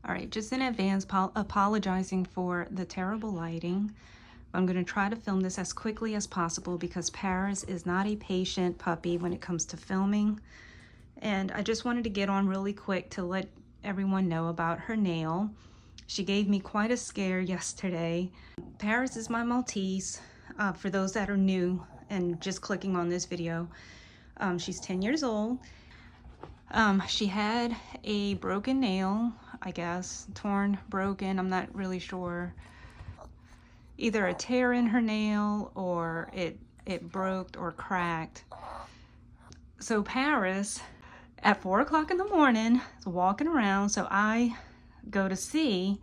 All right, just in advance, apologizing for the terrible lighting. I'm going to try to film this as quickly as possible because Paris is not a patient puppy when it comes to filming. And I just wanted to get on really quick to let everyone know about her nail. She gave me quite a scare yesterday. Paris is my Maltese, for those that are new and just clicking on this video. She's 10 years old. She had a broken nail, I guess, torn, broken, I'm not really sure. Either a tear in her nail or it broke or cracked. So Paris, at 4 o'clock in the morning, is walking around, so I go to see,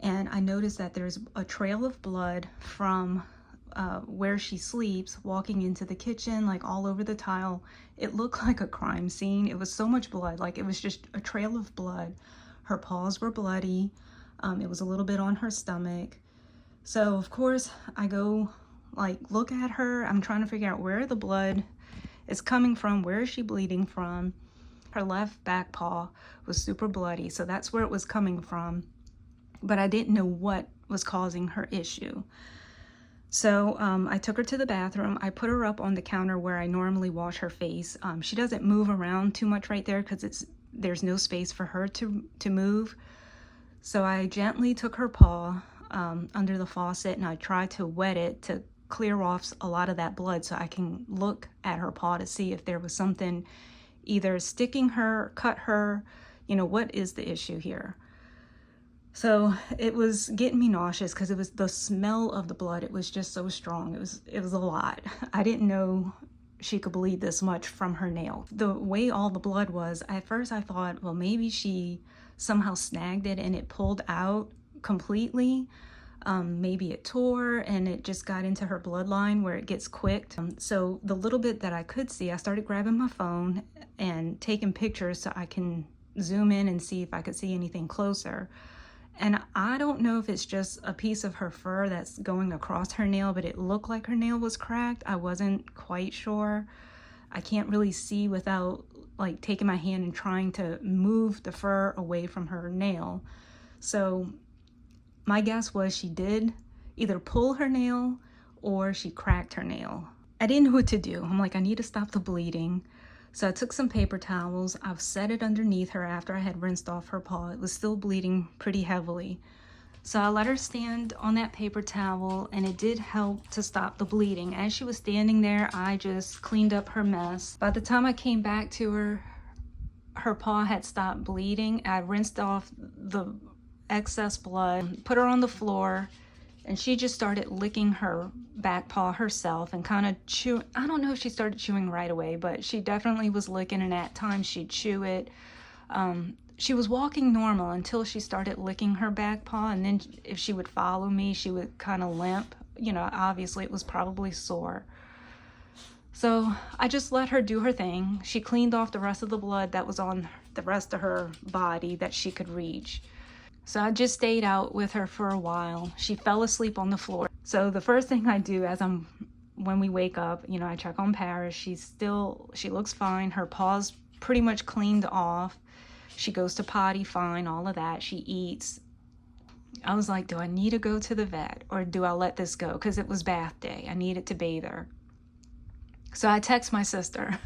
and I noticed that there's a trail of blood from where she sleeps, walking into the kitchen, like all over the tile. It looked like a crime scene. It was so much blood, like it was just a trail of blood. Her paws were bloody. It was a little bit on her stomach. So of course I go like look at her. I'm trying to figure out where the blood is coming from. Where is she bleeding from? Her left back paw was super bloody, so that's where it was coming from. But I didn't know what was causing her issue. So I took her to the bathroom. I put her up on the counter where I normally wash her face. She doesn't move around too much right there because there's no space for her to move. So I gently took her paw under the faucet and I tried to wet it to clear off a lot of that blood so I can look at her paw to see if there was something either sticking her, cut her, you know, what is the issue here? So it was getting me nauseous because it was the smell of the blood. It was just so strong. It was a lot. I didn't know she could bleed this much from her nail. The way all the blood was, at first I thought, well, maybe she somehow snagged it and it pulled out completely. Maybe it tore and it just got into her bloodline where it gets quicked. So the little bit that I could see, I started grabbing my phone and taking pictures so I can zoom in and see if I could see anything closer. And I don't know if it's just a piece of her fur that's going across her nail, but it looked like her nail was cracked. I wasn't quite sure. I can't really see without like taking my hand and trying to move the fur away from her nail. So my guess was she did either pull her nail or she cracked her nail. I didn't know what to do. I'm like, I need to stop the bleeding. So I took some paper towels. I've set it underneath her after I had rinsed off her paw. It was still bleeding pretty heavily. So I let her stand on that paper towel and it did help to stop the bleeding. As she was standing there, I just cleaned up her mess. By the time I came back to her, her paw had stopped bleeding. I rinsed off the excess blood, put her on the floor, and she just started licking her back paw herself and kind of chew. I don't know if she started chewing right away, but she definitely was licking, and at times she'd chew it. She was walking normal until she started licking her back paw, and then if she would follow me, she would kind of limp. You know, obviously it was probably sore. So I just let her do her thing. She cleaned off the rest of the blood that was on the rest of her body that she could reach. So I just stayed out with her for a while. She fell asleep on the floor. So the first thing I do when we wake up, you know, I check on Paris. She looks fine. Her paw's pretty much cleaned off. She goes to potty fine, all of that. She eats. I was like, do I need to go to the vet or do I let this go? Because it was bath day. I needed to bathe her. So I text my sister.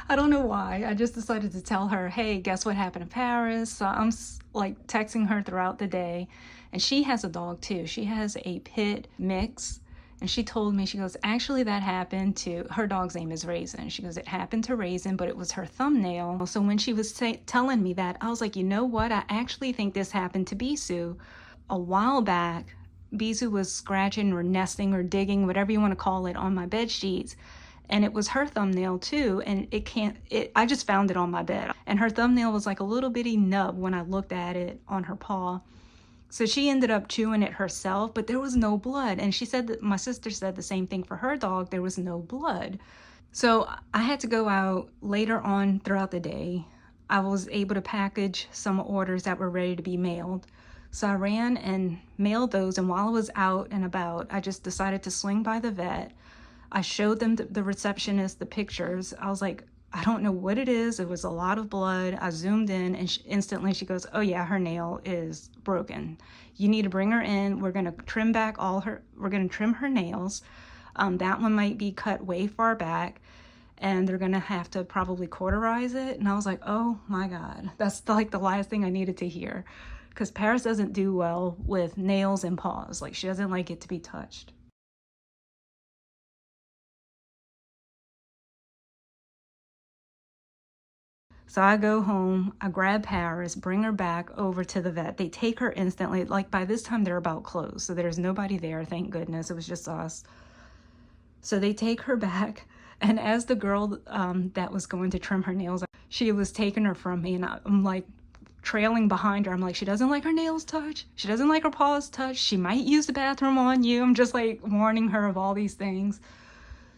I don't know why. I just decided to tell her, hey, guess what happened to Paris? So I'm like texting her throughout the day. And she has a dog too. She has a pit mix. And she told me, she goes, actually that happened to, her dog's name is Raisin. She goes, it happened to Raisin, but it was her thumbnail. So when she was telling me that, I was like, you know what? I actually think this happened to Bisou. A while back, Bisou was scratching or nesting or digging, whatever you want to call it, on my bed sheets. And it was her thumbnail too, and I just found it on my bed. And her thumbnail was like a little bitty nub when I looked at it on her paw. So she ended up chewing it herself, but there was no blood. And she said that, my sister said the same thing for her dog, there was no blood. So I had to go out later on throughout the day. I was able to package some orders that were ready to be mailed. So I ran and mailed those, and while I was out and about, I just decided to swing by the vet. I showed them, the receptionist, the pictures. I was like, I don't know what it is. It was a lot of blood. I zoomed in and instantly she goes, oh yeah, her nail is broken. You need to bring her in. We're going to trim back we're going to trim her nails. That one might be cut way far back and they're going to have to probably cauterize it. And I was like, oh my God, that's like the last thing I needed to hear, because Paris doesn't do well with nails and paws. Like, she doesn't like it to be touched. So I go home, I grab Paris, bring her back over to the vet. They take her instantly. Like, by this time they're about closed, so there's nobody there, thank goodness. It was just us. So they take her back, and as the girl that was going to trim her nails, she was taking her from me, and I'm like trailing behind her. I'm like, she doesn't like her nails touched. She doesn't like her paws touched. She might use the bathroom on you. I'm just like warning her of all these things.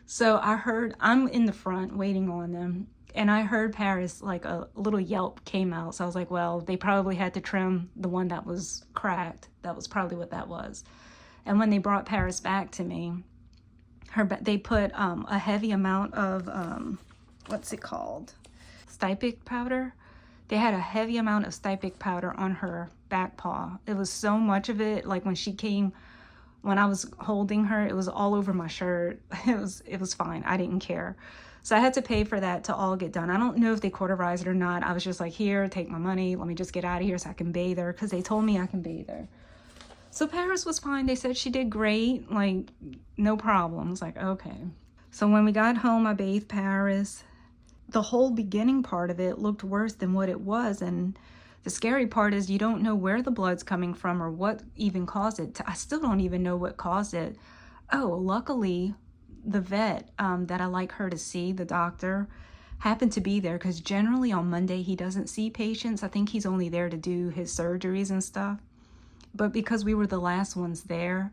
So I'm in the front waiting on them, and I heard Paris, like a little yelp came out. So I was like, well, they probably had to trim the one that was cracked. That was probably what that was. And when they brought Paris back to me, they put a heavy amount of, what's it called? Stypic powder. They had a heavy amount of stypic powder on her back paw. It was so much of it, like when I was holding her, it was all over my shirt. It was fine. I didn't care. So I had to pay for that to all get done. I don't know if they cauterized it or not. I was just like, here, take my money. Let me just get out of here so I can bathe her, because they told me I can bathe her. So Paris was fine. They said she did great, like no problems. Like, okay. So when we got home, I bathed Paris. The whole beginning part of it looked worse than what it was, and the scary part is you don't know where the blood's coming from or what even caused it. I still don't even know what caused it. Oh, luckily the vet that I like her to see, the doctor, happened to be there, because generally on Monday he doesn't see patients. I think he's only there to do his surgeries and stuff. But because we were the last ones there,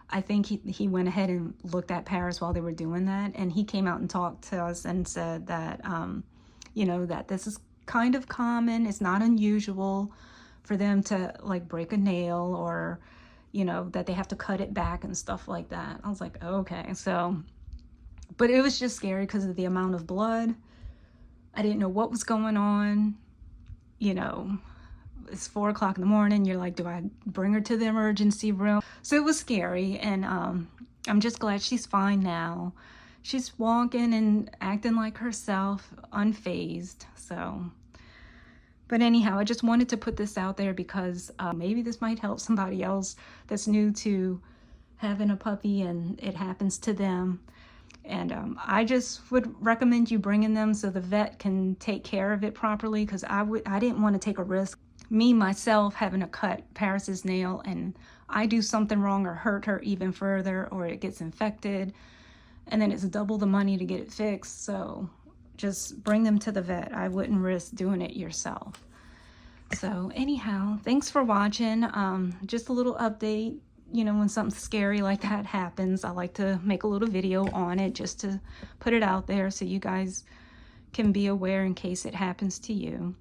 I think he went ahead and looked at Paris while they were doing that, and he came out and talked to us and said that, you know, that this is kind of common. It's not unusual for them to like break a nail, or, you know, that they have to cut it back and stuff like that. I was like, okay. So, but it was just scary because of the amount of blood. I didn't know what was going on, you know. It's 4 o'clock in the morning. You're like, do I bring her to the emergency room? So it was scary, and I'm just glad she's fine now. She's walking and acting like herself, unfazed. So, but anyhow, I just wanted to put this out there because maybe this might help somebody else that's new to having a puppy and it happens to them. And I just would recommend you bringing them so the vet can take care of it properly, because I didn't want to take a risk. Me, myself, having to cut Paris's nail and I do something wrong or hurt her even further, or it gets infected, and then it's double the money to get it fixed. So just bring them to the vet. I wouldn't risk doing it yourself. So anyhow, thanks for watching. Just a little update. You know, when something scary like that happens, I like to make a little video on it just to put it out there so you guys can be aware in case it happens to you.